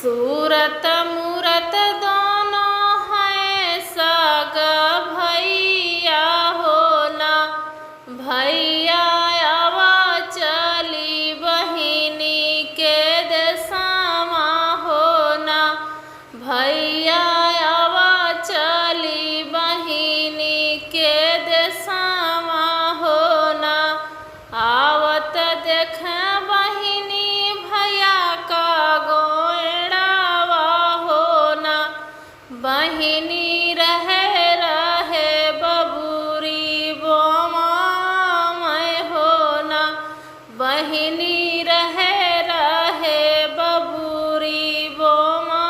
सूरत मूरत दोनों हैं सग भैया होला। भैया आवा चली बहिनी के देसामा होना। भैया आवा चली बहिनी के देसामा होना। आवत देखे बहिनी भैया का गोएड़ावा होना। बहिनी रहे रहे बबूरी बोमा मैं होना। बहिनी रहे रहे बबूरी बोमा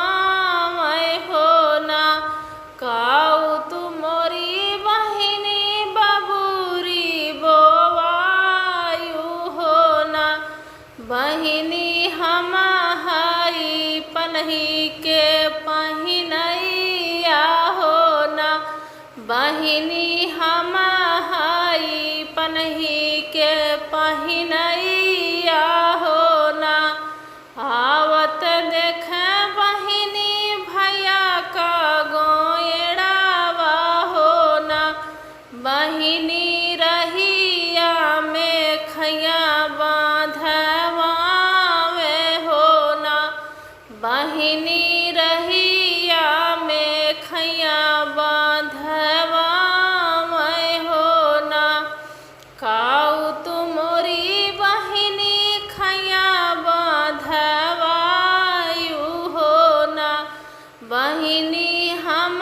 मैं होना। काऊ तुमोरी बहिनी बबूरी बोवायु होना। बहिनी हम हई पनही के पहिनैया होना। बहिनी हम हई पनही के पहिनैया होना। आवत देखे बहिनी भैया का गोएड़ावा होना। बहिनी रहिया में खैया बांधवावे होना। बहिनी रहिया में खैया बांधवावे होना। काऊ तुमोरी बहिनी खैया बांधवायु होना। बहिनी हम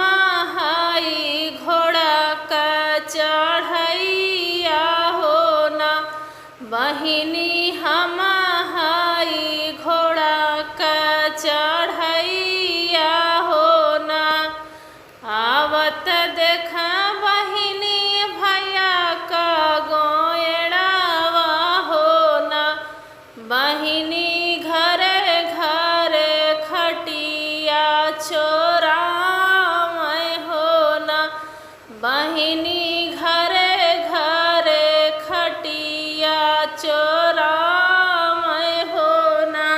हई घोड़ा का चढ़ैया होना। बहिनी हम हई घोड़ा का चढ़ैया होना। आवत देखा बहिनी भैया का गोएड़ावा होना। बहिनी घरे घरे खटिया चोरावे होना। बहिनी घरे घरे खटिया चोरावे होना।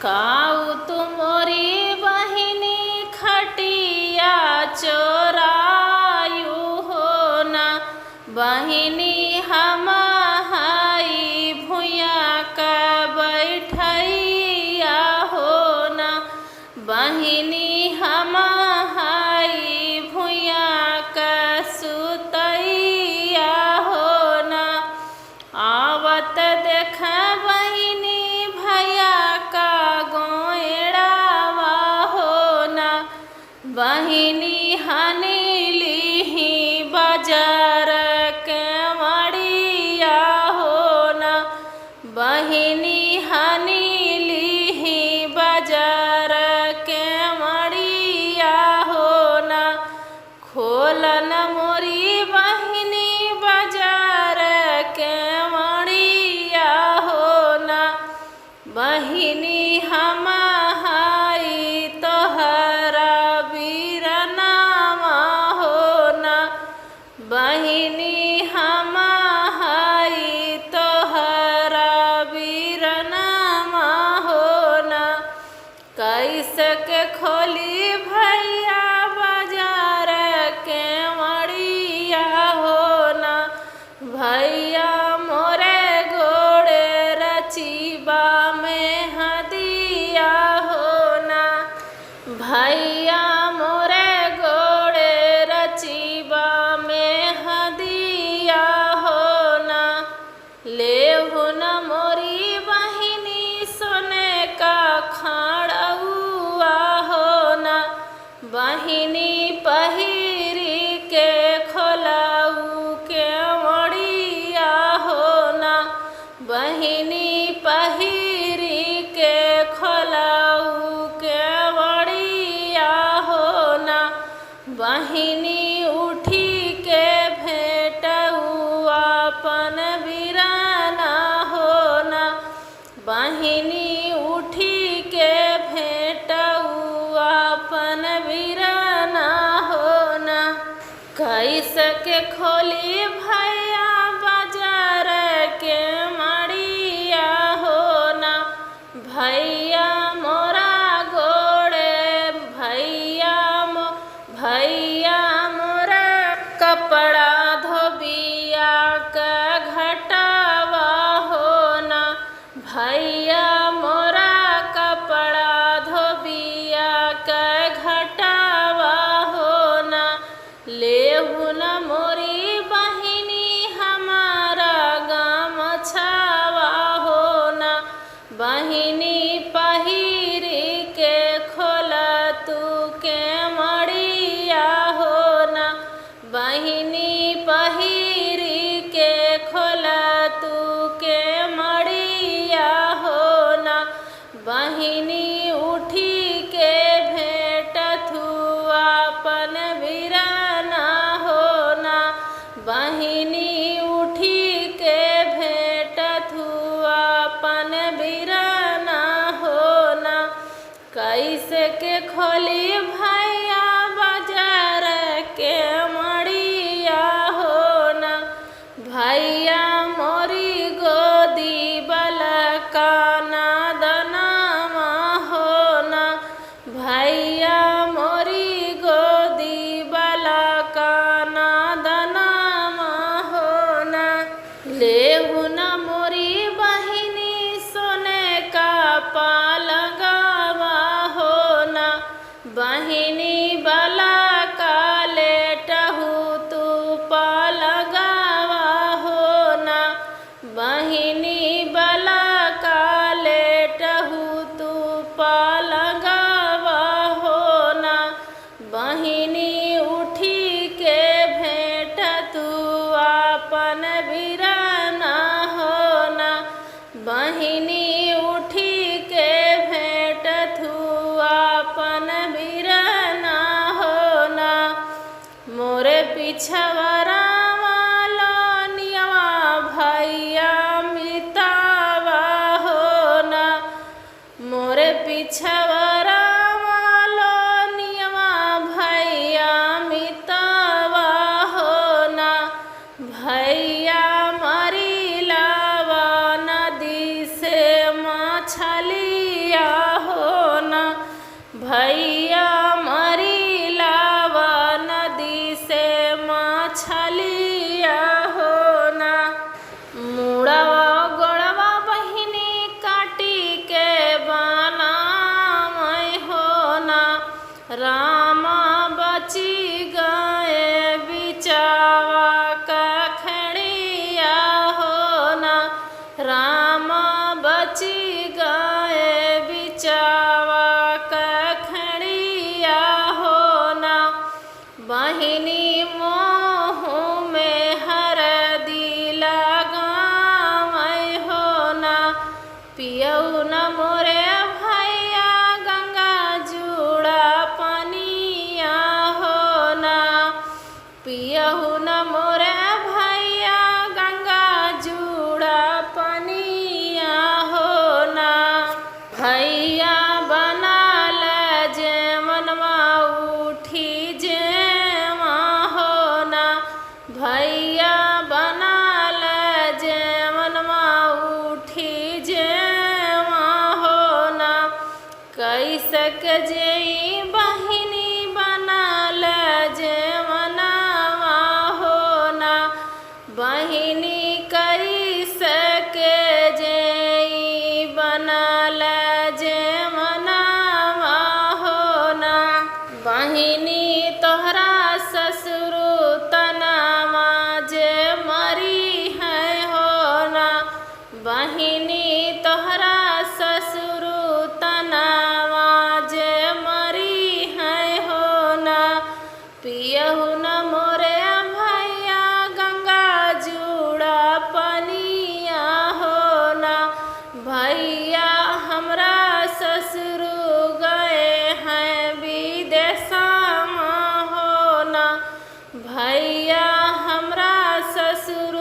काऊ तुमोरी बहिनी खटिया चोरायु होना। बहिनी हम हई भुइया का बैठैया होना। बहिनी हम हई भुइया का सुतैया होना। आवत देखे बहिनी भैया का गोएड़ावा होना। बहिनी हनी लीही बाजार के मड़िया होना। बहिनी हनी लीही बाजार के मड़िया होना। खोलन मोरी बहिनी बाजार के मड़िया होना। बहिनी हम हई तोहरा वीरनामा होना। बहिनी हम हई तोहरा वीरनामा होना। कैसे के खोली भैया बाजार के मड़िया होना। भैया मोरे गोड़े रचीबा में हदिया होना। भैया मोरे गोड़े रचीबा में हदिया होना। लेहु न मोरी बहिनी सोने का खाड़ुआ होना। बहिनी पहिरी के खोलाऊ के मड़िया होना। बहिनी पहिरी के खोलाऊ के मड़िया होना। बहिनी उठी के भेटऊ अपन वीराना होना। बहिनी उठी के भेटऊ अपन वीराना होना। कैसे के खोली भैया बाजार के मड़िया होना। भैया मोरा लेहु न मोरी बहिनी हमारा गाम छावा हो ना। बहिनी पहिरी के खोला तू के मड़िया हो ना। बहिनी पहिरी के खोला तू के मड़िया हो ना। बहिनी उठी के भेंट थू आपन बिराना हो ना। बहिनी उठी के भेंट थू आपन बिराना हो ना। कैसे के खोली भैया बाजार के मड़िया हो ना। भैया मोरी गोदी बलका नादनामा हो ना। भैया मोरी गोदी बलका नादनामा हो ना। लेहु न मोरी बहिनी सोने का पालगावा हो ना। बहिनी बलका लेटहु तू पालगावा हो ना। बहिनी बलका लेटहु तू पालगावा हो ना। बहिनी उठी के भेंट तू आपन बिराना हो ना। बहिनी उठी के भेंट थू आपन बिराना हो ना। मोरे पिछवरा नियवा भैया मितावा हो ना। मोरे पिछवरा नियवा भैया मितावा हो ना। भैया मरी लावा नदी से मछलिया हो ना। भैया मरी लावा नदी से मछलिया हो ना। मुड़वा गोड़वा बहिनी काटी के बनामय हो ना। रामा बची गए बिचावा का खड़िया हो ना। रामा बची गए बिचावा का खड़िया हो ना। बहिनी मोह में हरदी लगावै हो ना। पियऊ न मोरे भैया गंगा जुड़ा पनिया हो ना। पियऊ न मोरे भैया गंगा जुड़ा पनिया हो ना। भैया बनाल जे मनवा उठी जे हो ना। भैया बनाल जे मनवा उठी जे हो ना। कैसे के जेई बहिनी बनाल जे मनवा हो ना। बहिनी कैसे के जेई बनाल जे मनवा हो ना। बहिनी तोहरा ससुर तनावा जे मरी है हो ना। बहिनी तोहरा ससुर तनावा जे मरी है हो ना। पियहु न मोरे भैया गंगा जुड़ा पनिया हो ना। भैया हमरा ससुर गए हैं विदेशमा हो ना। भैया हमरा ससुर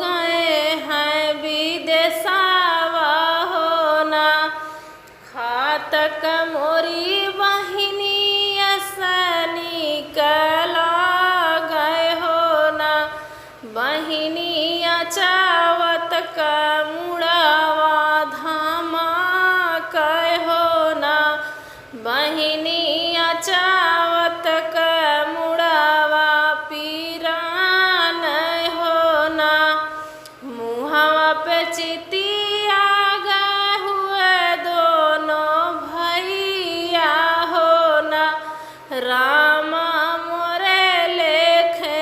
गए हैं विदेशवा हो ना। खातक मोरी बहिनी असनी कला गए हो ना। बहिनी चावत का मुड़ावा धामा कह हो ना। बहिनी चावत का मुड़ावा पीरान हो ना। मुहवा पे चितिया गए हुए दोनों भैया हो ना। रामा मोरे लेखे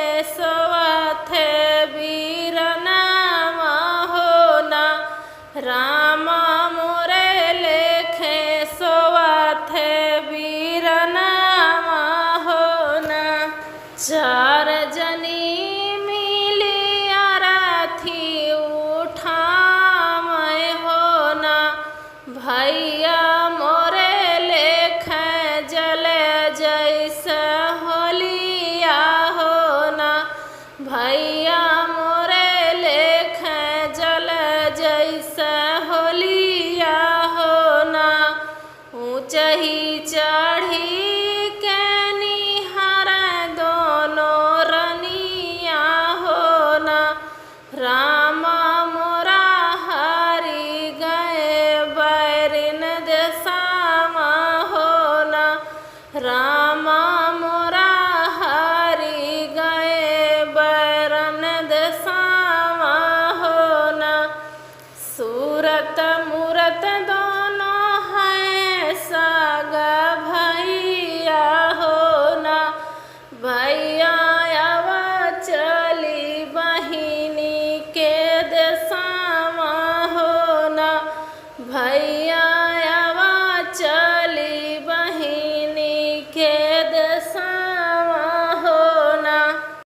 ऊँचही चढ़